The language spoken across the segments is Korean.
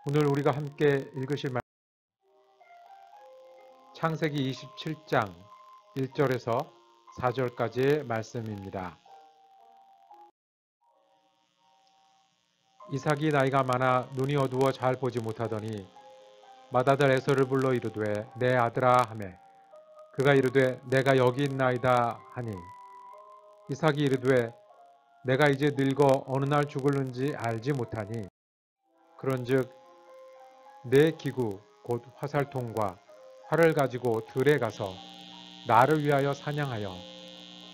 오늘 우리가 함께 읽으실 말씀 창세기 27장 1절에서 4절까지의 말씀입니다. 이삭이 나이가 많아 눈이 어두워 잘 보지 못하더니 맏아들 에서를 불러 이르되 내 아들아 하매 그가 이르되 내가 여기 있나이다 하니 이삭이 이르되 내가 이제 늙어 어느 날 죽을는지 알지 못하니 그런즉 내 기구 곧 화살통과 활을 가지고 들에 가서 나를 위하여 사냥하여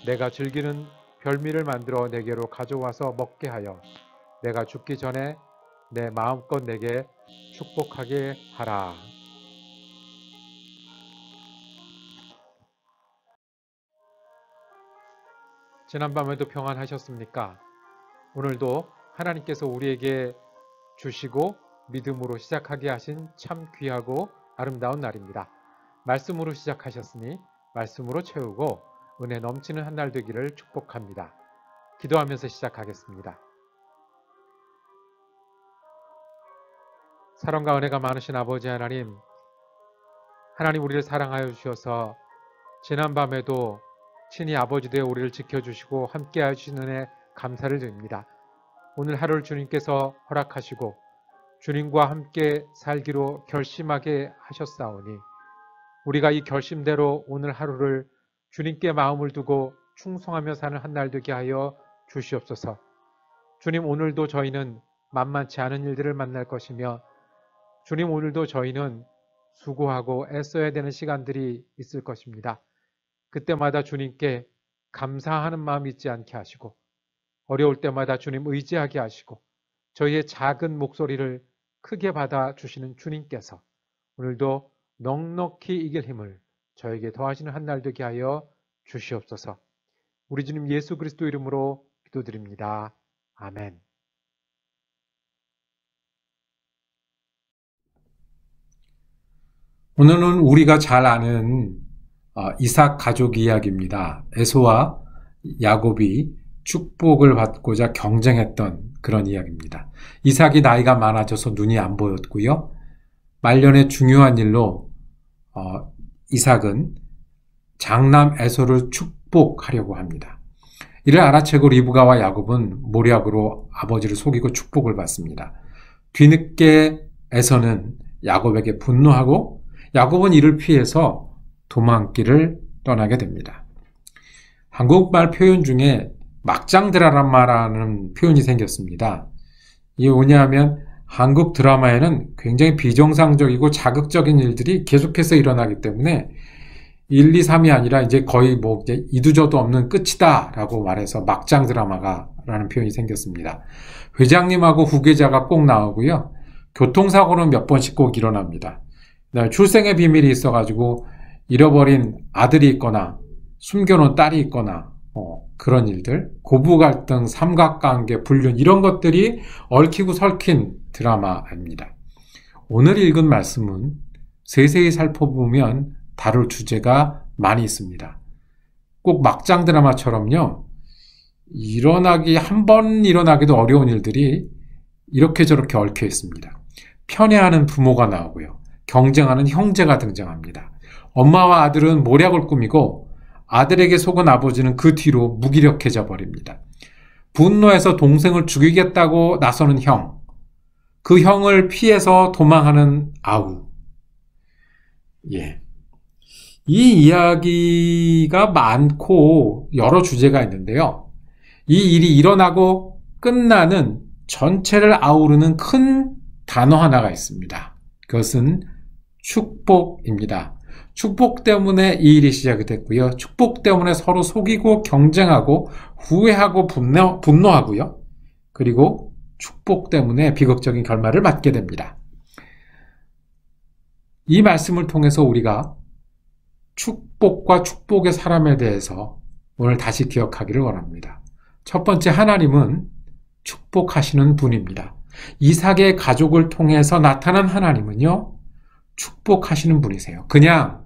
내가 즐기는 별미를 만들어 내게로 가져와서 먹게 하여 내가 죽기 전에 내 마음껏 내게 축복하게 하라. 지난밤에도 평안하셨습니까? 오늘도 하나님께서 우리에게 주시고 믿음으로 시작하게 하신 참 귀하고 아름다운 날입니다. 말씀으로 시작하셨으니 말씀으로 채우고 은혜 넘치는 한 날 되기를 축복합니다. 기도하면서 시작하겠습니다. 사랑과 은혜가 많으신 아버지 하나님, 하나님 우리를 사랑하여 주셔서 지난밤에도 친히 아버지 되어 우리를 지켜주시고 함께하여 주신 은혜 감사를 드립니다. 오늘 하루를 주님께서 허락하시고 주님과 함께 살기로 결심하게 하셨사오니 우리가 이 결심대로 오늘 하루를 주님께 마음을 두고 충성하며 사는 한 날 되게 하여 주시옵소서. 주님, 오늘도 저희는 만만치 않은 일들을 만날 것이며 주님, 오늘도 저희는 수고하고 애써야 되는 시간들이 있을 것입니다. 그때마다 주님께 감사하는 마음 잊지 않게 하시고 어려울 때마다 주님 의지하게 하시고 저희의 작은 목소리를 크게 받아주시는 주님께서 오늘도 넉넉히 이길 힘을 저에게 더하시는 한 날 되게 하여 주시옵소서. 우리 주님 예수 그리스도 이름으로 기도드립니다. 아멘. 오늘은 우리가 잘 아는 이삭 가족 이야기입니다. 에서와 야곱이 축복을 받고자 경쟁했던 그런 이야기입니다. 이삭이 나이가 많아져서 눈이 안 보였고요. 말년에 중요한 일로 이삭은 장남 에서를 축복하려고 합니다. 이를 알아채고 리브가와 야곱은 모략으로 아버지를 속이고 축복을 받습니다. 뒤늦게 에서는 야곱에게 분노하고 야곱은 이를 피해서 도망길을 떠나게 됩니다. 한국말 표현 중에 막장 드라마라는 표현이 생겼습니다. 이게 뭐냐면 한국 드라마에는 굉장히 비정상적이고 자극적인 일들이 계속해서 일어나기 때문에 1, 2, 3이 아니라 이제 거의 이제 이두저도 없는 끝이다 라고 말해서 막장 드라마라는 표현이 생겼습니다. 회장님하고 후계자가 꼭 나오고요. 교통사고는 몇 번씩 꼭 일어납니다. 출생의 비밀이 있어가지고 잃어버린 아들이 있거나 숨겨놓은 딸이 있거나 그런 일들, 고부 갈등, 삼각관계, 불륜 이런 것들이 얽히고 설킨 드라마입니다. 오늘 읽은 말씀은 세세히 살펴보면 다룰 주제가 많이 있습니다. 꼭 막장 드라마처럼요. 한 번 일어나기도 어려운 일들이 이렇게 저렇게 얽혀 있습니다. 편애하는 부모가 나오고요. 경쟁하는 형제가 등장합니다. 엄마와 아들은 모략을 꾸미고 아들에게 속은 아버지는 그 뒤로 무기력해져 버립니다. 분노해서 동생을 죽이겠다고 나서는 형, 그 형을 피해서 도망하는 아우. 이 이야기가 많고 여러 주제가 있는데요. 이 일이 일어나고 끝나는 전체를 아우르는 큰 단어 하나가 있습니다. 그것은 축복입니다. 축복 때문에 이 일이 시작이 됐고요. 축복 때문에 서로 속이고 경쟁하고 후회하고 분노하고요. 그리고 축복 때문에 비극적인 결말을 맞게 됩니다. 이 말씀을 통해서 우리가 축복과 축복의 사람에 대해서 오늘 다시 기억하기를 원합니다. 첫 번째, 하나님은 축복하시는 분입니다. 이삭의 가족을 통해서 나타난 하나님은요, 축복하시는 분이세요. 그냥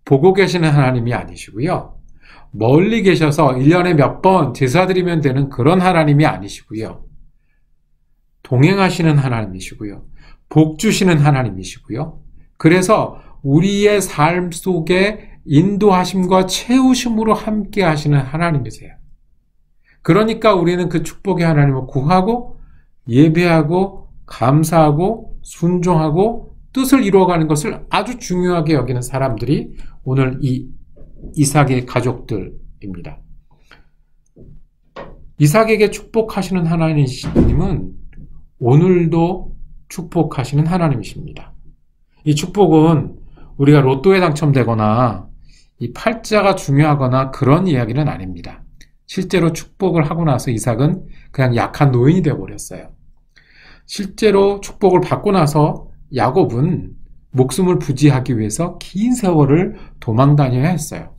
보고 계시는 하나님이 아니시고요. 멀리 계셔서 1년에 몇 번 제사 드리면 되는 그런 하나님이 아니시고요. 동행하시는 하나님이시고요. 복 주시는 하나님이시고요. 그래서 우리의 삶 속에 인도하심과 채우심으로 함께 하시는 하나님이세요. 그러니까 우리는 그 축복의 하나님을 구하고 예배하고 감사하고 순종하고 뜻을 이루어가는 것을 아주 중요하게 여기는 사람들이 오늘 이 이삭의 가족들입니다. 이삭에게 축복하시는 하나님은 오늘도 축복하시는 하나님이십니다. 이 축복은 우리가 로또에 당첨되거나 이 팔자가 중요하거나 그런 이야기는 아닙니다. 실제로 축복을 하고 나서 이삭은 그냥 약한 노인이 되어버렸어요. 실제로 축복을 받고 나서 야곱은 목숨을 부지하기 위해서 긴 세월을 도망 다녀야 했어요.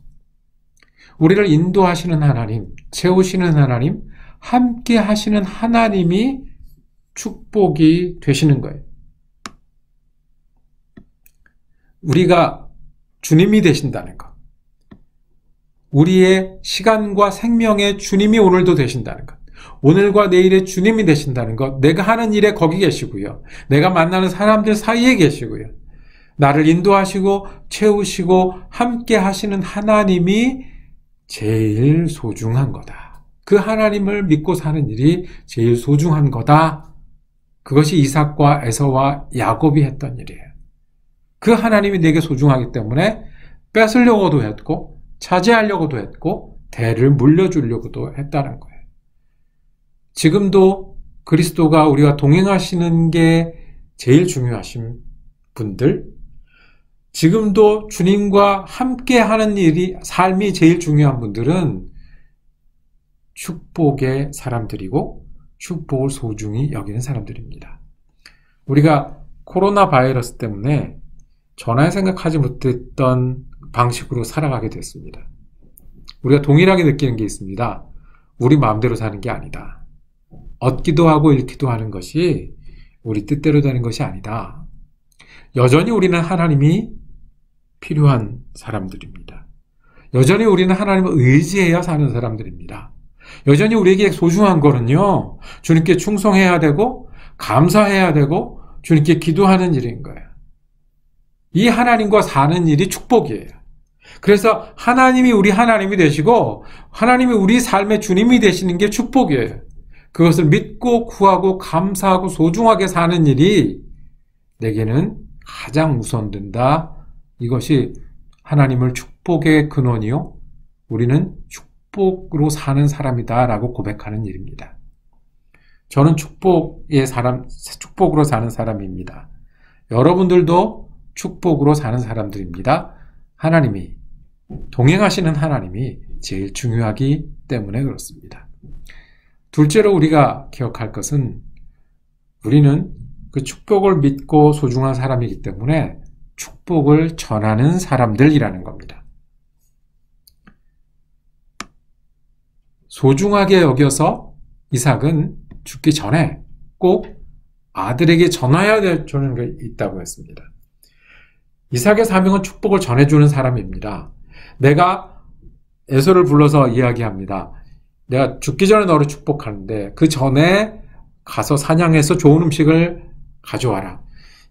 우리를 인도하시는 하나님, 채우시는 하나님, 함께 하시는 하나님이 축복이 되시는 거예요. 우리가 주님이 되신다는 것. 우리의 시간과 생명의 주님이 오늘도 되신다는 것. 오늘과 내일의 주님이 되신다는 것. 내가 하는 일에 거기 계시고요. 내가 만나는 사람들 사이에 계시고요. 나를 인도하시고 채우시고 함께 하시는 하나님이 제일 소중한 거다. 그 하나님을 믿고 사는 일이 제일 소중한 거다. 그것이 이삭과 에서와 야곱이 했던 일이에요. 그 하나님이 내게 소중하기 때문에 뺏으려고도 했고 차지하려고도 했고 대를 물려주려고도 했다는 거예요. 지금도 그리스도가 우리가 동행하시는 게 제일 중요하신 분들, 지금도 주님과 함께하는 일이 삶이 제일 중요한 분들은 축복의 사람들이고 축복을 소중히 여기는 사람들입니다. 우리가 코로나 바이러스 때문에 전에 생각하지 못했던 방식으로 살아가게 됐습니다. 우리가 동일하게 느끼는 게 있습니다. 우리 마음대로 사는 게 아니다. 얻기도 하고 잃기도 하는 것이 우리 뜻대로 되는 것이 아니다. 여전히 우리는 하나님이 필요한 사람들입니다. 여전히 우리는 하나님을 의지해야 사는 사람들입니다. 여전히 우리에게 소중한 거는요, 주님께 충성해야 되고 감사해야 되고 주님께 기도하는 일인 거예요. 이 하나님과 사는 일이 축복이에요. 그래서 하나님이 우리 하나님이 되시고 하나님이 우리 삶의 주님이 되시는 게 축복이에요. 그것을 믿고 구하고 감사하고 소중하게 사는 일이 내게는 가장 우선된다. 이것이 하나님을 축복의 근원이요, 우리는 축복으로 사는 사람이다 라고 고백하는 일입니다. 저는 축복으로 사는 사람입니다. 여러분들도 축복으로 사는 사람들입니다. 하나님이, 동행하시는 하나님이 제일 중요하기 때문에 그렇습니다. 둘째로 우리가 기억할 것은 우리는 그 축복을 믿고 소중한 사람이기 때문에 축복을 전하는 사람들이라는 겁니다. 소중하게 여겨서 이삭은 죽기 전에 꼭 아들에게 전해야 될 주는 게 있다고 했습니다. 이삭의 사명은 축복을 전해주는 사람입니다. 내가 에서를 불러서 이야기합니다. 내가 죽기 전에 너를 축복하는데 그 전에 가서 사냥해서 좋은 음식을 가져와라.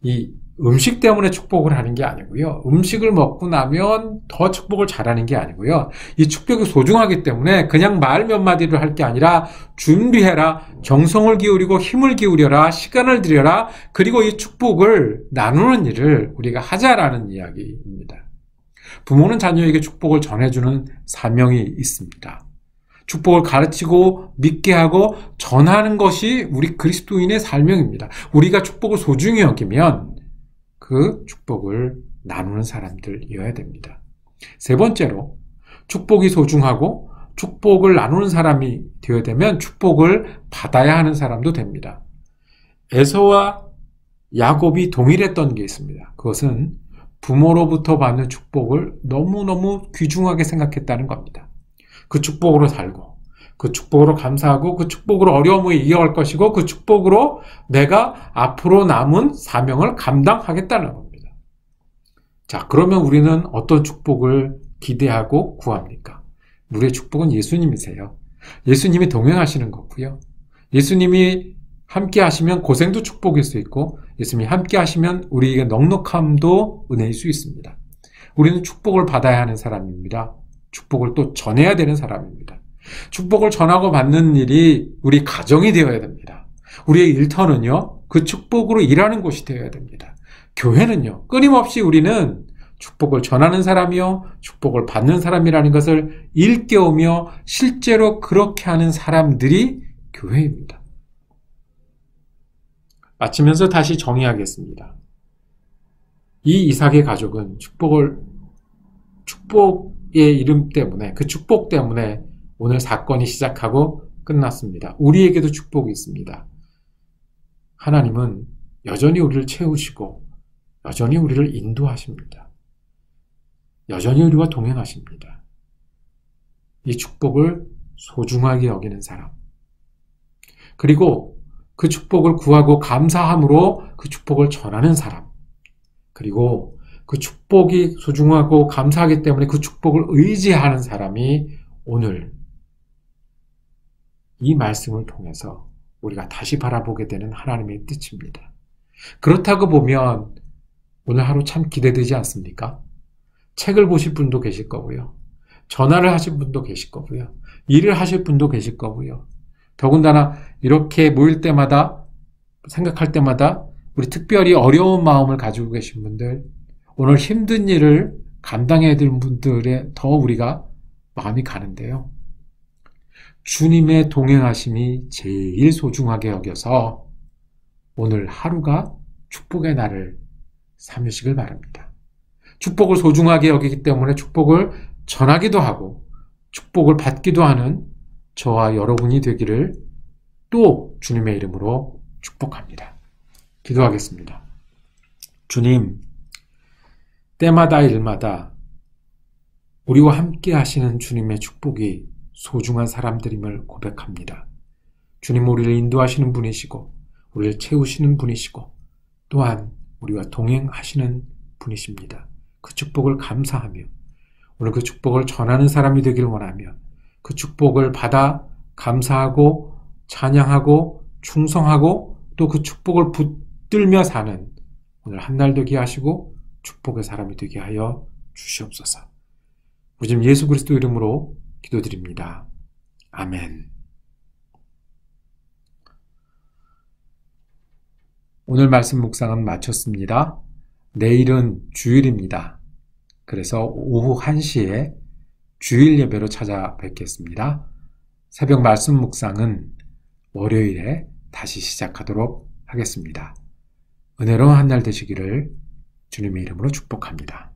이 음식 때문에 축복을 하는 게 아니고요. 음식을 먹고 나면 더 축복을 잘하는 게 아니고요. 이 축복이 소중하기 때문에 그냥 말 몇 마디를 할 게 아니라 준비해라. 정성을 기울이고 힘을 기울여라. 시간을 들여라. 그리고 이 축복을 나누는 일을 우리가 하자라는 이야기입니다. 부모는 자녀에게 축복을 전해주는 사명이 있습니다. 축복을 가르치고 믿게 하고 전하는 것이 우리 그리스도인의 사명입니다. 우리가 축복을 소중히 여기면 그 축복을 나누는 사람들이어야 됩니다. 세 번째로, 축복이 소중하고 축복을 나누는 사람이 되어야 되면 축복을 받아야 하는 사람도 됩니다. 에서와 야곱이 동일했던 게 있습니다. 그것은 부모로부터 받는 축복을 너무너무 귀중하게 생각했다는 겁니다. 그 축복으로 살고, 그 축복으로 감사하고, 그 축복으로 어려움을 이겨갈 것이고, 그 축복으로 내가 앞으로 남은 사명을 감당하겠다는 겁니다. 자, 그러면 우리는 어떤 축복을 기대하고 구합니까? 우리의 축복은 예수님이세요. 예수님이 동행하시는 거고요. 예수님이 함께 하시면 고생도 축복일 수 있고, 예수님이 함께 하시면 우리에게 넉넉함도 은혜일 수 있습니다. 우리는 축복을 받아야 하는 사람입니다. 축복을 또 전해야 되는 사람입니다. 축복을 전하고 받는 일이 우리 가정이 되어야 됩니다. 우리의 일터는요, 그 축복으로 일하는 곳이 되어야 됩니다. 교회는요, 끊임없이 우리는 축복을 전하는 사람이요, 축복을 받는 사람이라는 것을 일깨우며 실제로 그렇게 하는 사람들이 교회입니다. 마치면서 다시 정의하겠습니다. 이 이삭의 가족은 축복의 이름 때문에, 그 축복 때문에 오늘 사건이 시작하고 끝났습니다. 우리에게도 축복이 있습니다. 하나님은 여전히 우리를 채우시고 여전히 우리를 인도하십니다. 여전히 우리와 동행하십니다. 이 축복을 소중하게 여기는 사람, 그리고 그 축복을 구하고 감사함으로 그 축복을 전하는 사람, 그리고 그 축복이 소중하고 감사하기 때문에 그 축복을 의지하는 사람이 오늘 이 말씀을 통해서 우리가 다시 바라보게 되는 하나님의 뜻입니다. 그렇다고 보면 오늘 하루 참 기대되지 않습니까? 책을 보실 분도 계실 거고요. 전화를 하실 분도 계실 거고요. 일을 하실 분도 계실 거고요. 더군다나 이렇게 모일 때마다, 생각할 때마다 우리 특별히 어려운 마음을 가지고 계신 분들, 오늘 힘든 일을 감당해야 될 분들에 더 우리가 마음이 가는데요. 주님의 동행하심이 제일 소중하게 여겨서 오늘 하루가 축복의 날을 삼으시길 바랍니다. 축복을 소중하게 여기기 때문에 축복을 전하기도 하고 축복을 받기도 하는 저와 여러분이 되기를 또 주님의 이름으로 축복합니다. 기도하겠습니다. 주님, 때마다 일마다 우리와 함께 하시는 주님의 축복이 소중한 사람들임을 고백합니다. 주님, 우리를 인도하시는 분이시고 우리를 채우시는 분이시고 또한 우리와 동행하시는 분이십니다. 그 축복을 감사하며 오늘 그 축복을 전하는 사람이 되길 원하며 그 축복을 받아 감사하고 찬양하고 충성하고 또 그 축복을 붙들며 사는 오늘 한 날 되게 하시고 축복의 사람이 되게 하여 주시옵소서. 우리 주님 예수 그리스도 이름으로 기도드립니다. 아멘. 오늘 말씀 묵상은 마쳤습니다. 내일은 주일입니다. 그래서 오후 1시에 주일 예배로 찾아뵙겠습니다. 새벽 말씀 묵상은 월요일에 다시 시작하도록 하겠습니다. 은혜로운 한 날 되시기를 주님의 이름으로 축복합니다.